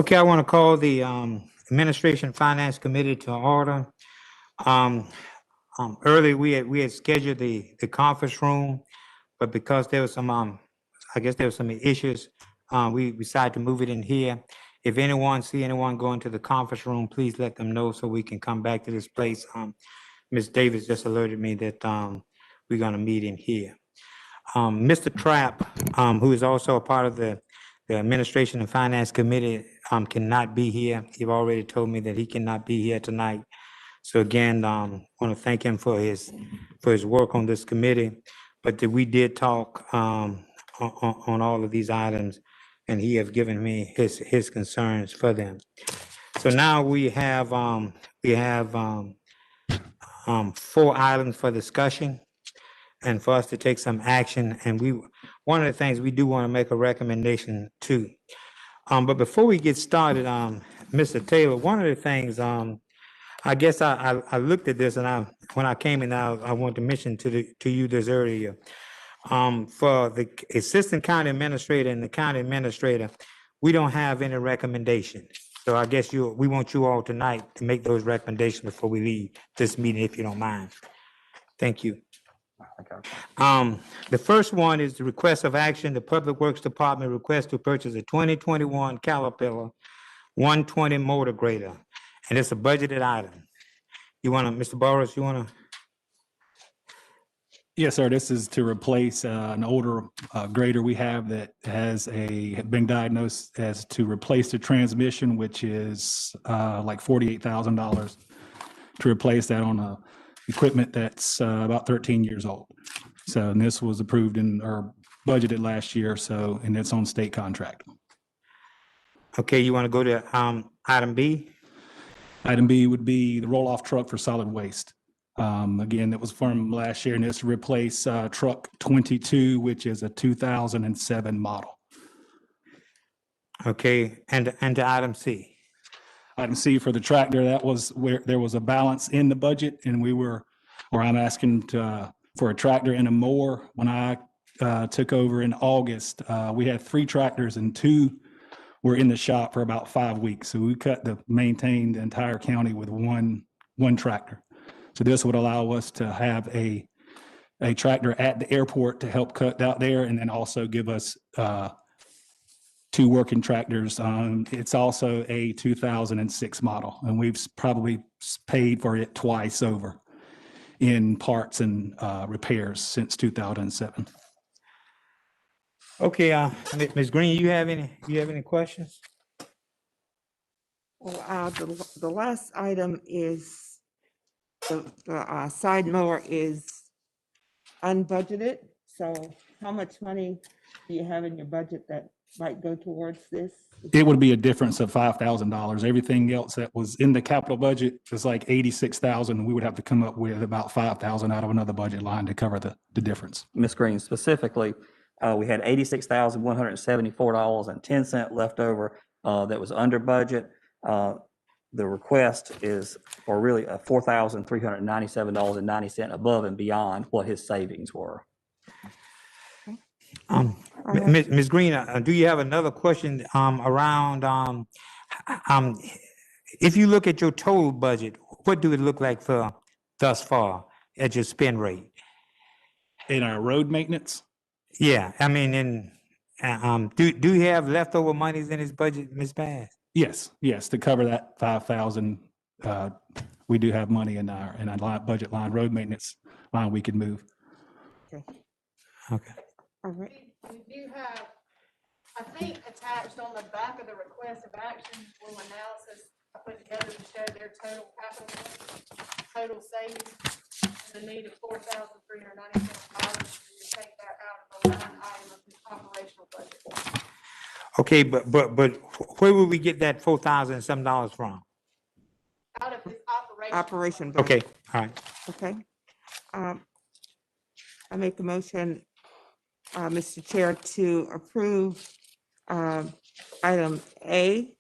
Okay, I want to call the Administration Finance Committee to order. Um, Earlier, we had scheduled the conference room, but because there was some, I guess there were some issues, we decided to move it in here. If anyone see anyone going to the conference room, please let them know so we can come back to this place. Ms. Davis just alerted me that we're going to meet in here. Mr. Trapp, who is also a part of the Administration and Finance Committee, cannot be here. He already told me that he cannot be here tonight. So again, want to thank him for his work on this committee. But we did talk on all of these items, and he has given me his concerns for them. So now we have 4 items for discussion and for us to take some action. And one of the things we do want to make a recommendation to. But before we get started, Mr. Taylor, one of the things, I guess I looked at this, and when I came in, I wanted to mention to you this earlier. For the assistant county administrator and the county administrator, we don't have any recommendation. So I guess we want you all tonight to make those recommendations before we leave this meeting, if you don't mind. Thank you. The first one is the request of action. The Public Works Department requests to purchase a 2021 Caterpillar 120 motor grader, and it's a budgeted item. You want to, Mr. Boris, you want to? Yes, sir. This is to replace an older grader we have that has been diagnosed as to replace the transmission, which is like $48,000 to replace that on a equipment that's about 13 years old. So, and this was approved or budgeted last year. So, and it's on state contract. Okay, you want to go to item B? Item B would be the roll-off truck for solid waste. Again, that was from last year, and it's to replace truck 22, which is a 2007 model. Okay, and to item C. Item C for the tractor, that was where there was a balance in the budget, and I'm asking for a tractor and a mower. When I took over in August, we had 3 tractors and 2 were in the shop for about 5 weeks. So we maintained the entire county with one tractor. So this would allow us to have a tractor at the airport to help cut out there, and then also give us 2 working tractors. It's also a 2006 model, and we've probably paid for it twice over in parts and repairs since 2007. Okay, Ms. Green, you have any questions? Well, the last item is the side mower is unbudgeted. So how much money do you have in your budget that might go towards this? It would be a difference of $5,000. Everything else that was in the capital budget is like $86,000. We would have to come up with about $5,000 out of another budget line to cover the difference. Ms. Green, specifically, we had $86,174.10 left over that was under budget. The request is for really a $4,397.90 above and beyond what his savings were. Ms. Green, do you have another question around, if you look at your total budget, what do it look like for thus far at your spend rate? In our road maintenance? Yeah, I mean, do you have leftover monies in his budget, Ms. Bass? Yes, to cover that $5,000, we do have money in our budget line, road maintenance line we can move. Okay. All right. We do have, I think, attached on the back of the request of action, little analysis I put together to show their total total savings, and the need of $4,397. You take that out of the line item of the operational budget. Okay, but where would we get that $4,000 and some dollars from? Out of his Operation budget. Okay, all right. Okay. I make a motion, Mr. Chair, to approve item A,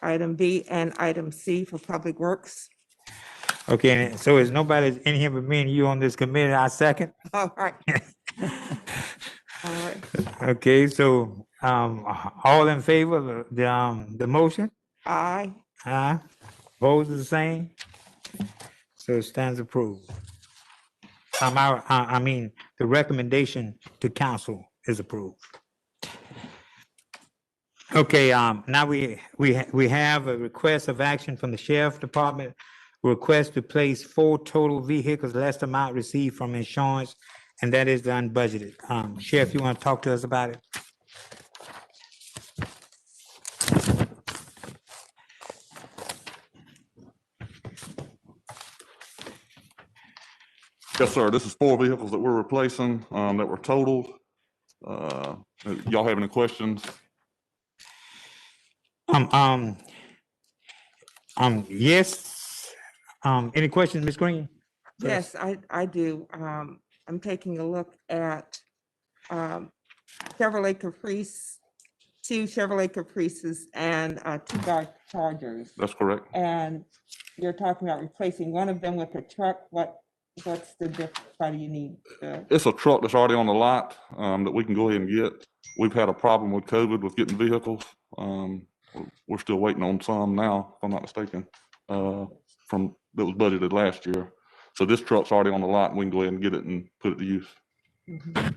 item B, and item C for Public Works. Okay, so is nobody in here but me and you on this committee? I second. All right. All right. Okay, so All in favor of the motion? Aye. Aye. Opposed is the same? So it stands approved. I mean, the recommendation to council is approved. Okay, now we have a request of action from the sheriff department. Request to place 4 total vehicles, less amount received from insurance, and that is the unbudgeted. Sheriff, you want to talk to us about it? Yes, sir. This is 4 vehicles that we're replacing, that were totaled. Y'all have any questions? Yes. Any questions, Ms. Green? Yes, I do. I'm taking a look at Chevrolet Caprice, 2 Chevrolet Caprices and 2 Dodge Chargers. That's correct. And you're talking about replacing one of them with a truck. What's the difference? Why do you need the? It's a truck that's already on the lot, that we can go ahead and get. We've had a problem with COVID with getting vehicles. We're still waiting on some now, if I'm not mistaken, from, that was budgeted last year. So this truck's already on the lot and we can go ahead and get it and put it to use. Mhm.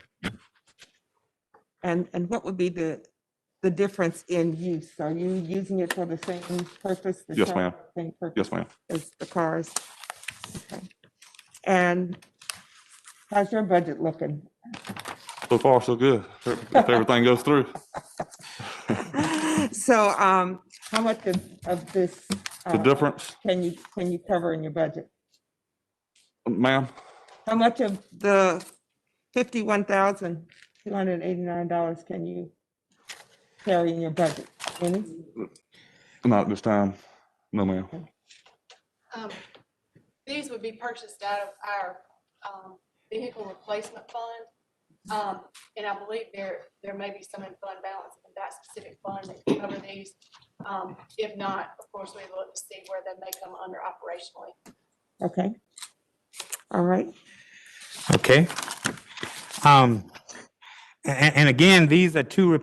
And what would be the difference in use? Are you using it for the same purpose? the Yes, truck, ma'am. Same purpose Yes, ma'am. as the cars? Okay. And how's your budget looking? So far, so good. If everything goes through. So, how much of this? The difference, Can you cover in your budget? ma'am, How much of the $51,289 can you carry in your budget? Any? not at this time. No, ma'am. These would be purchased out of our vehicle replacement fund. And I believe there may be some in fund balance in that specific fund that can cover these. If not, of course, we look to see where they may come under operationally. Okay. All right. Okay. And again, these are 4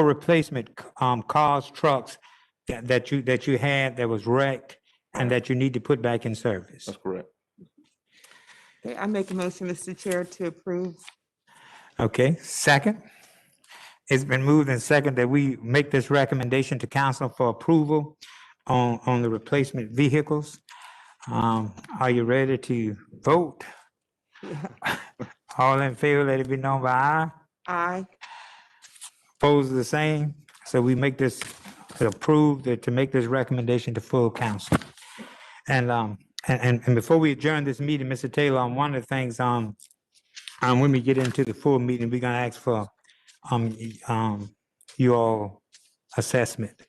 replacement cars, trucks that you had that was wrecked and that you need to put back in service. That's correct. Okay, I make a motion, Mr. Chair, to approve. Okay, second. It's been moved and second that we make this recommendation to council for approval on the replacement vehicles. Are you ready to vote? All in favor, let it be known by aye. Aye. Opposed, the same. So we make this approved to make this recommendation to full council. And before we adjourn this meeting, Mr. Taylor, one of the things, when we get into the full meeting, we're gonna ask for your assessment,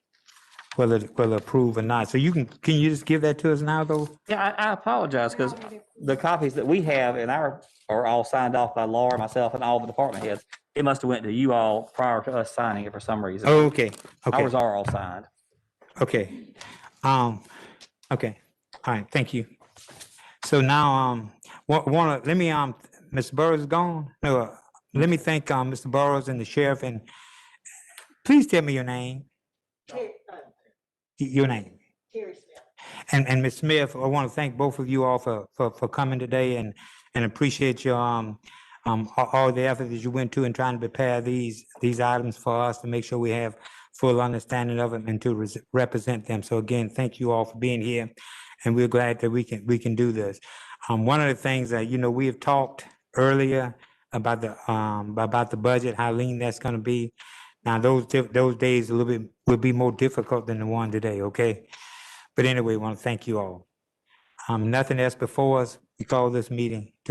whether approve or not. So can you just give that to us now, though? Yeah, I apologize because the copies that we have in our are all signed off by Laura, myself, and all the department heads. It must have went to you all prior to us signing it for some reason. Oh, okay, okay, Ours are all signed. okay. Okay, all right, thank you. So now, let me, Mr. Burrows is gone? No, let me thank, Mr. Burrows and the sheriff, and please tell me your name. Your name. And Ms. Smith, I want to thank both of you all for coming today and appreciate your, all the effort that you went to in trying to prepare these items for us to make sure we have full understanding of them and to represent them. So again, thank you all for being here, and we're glad that we can do this. One of the things that, we have talked earlier about the budget, how lean that's going to be. Now, those days will be more difficult than the one today, okay? But anyway, I want to thank you all. Nothing else before us. We call this meeting to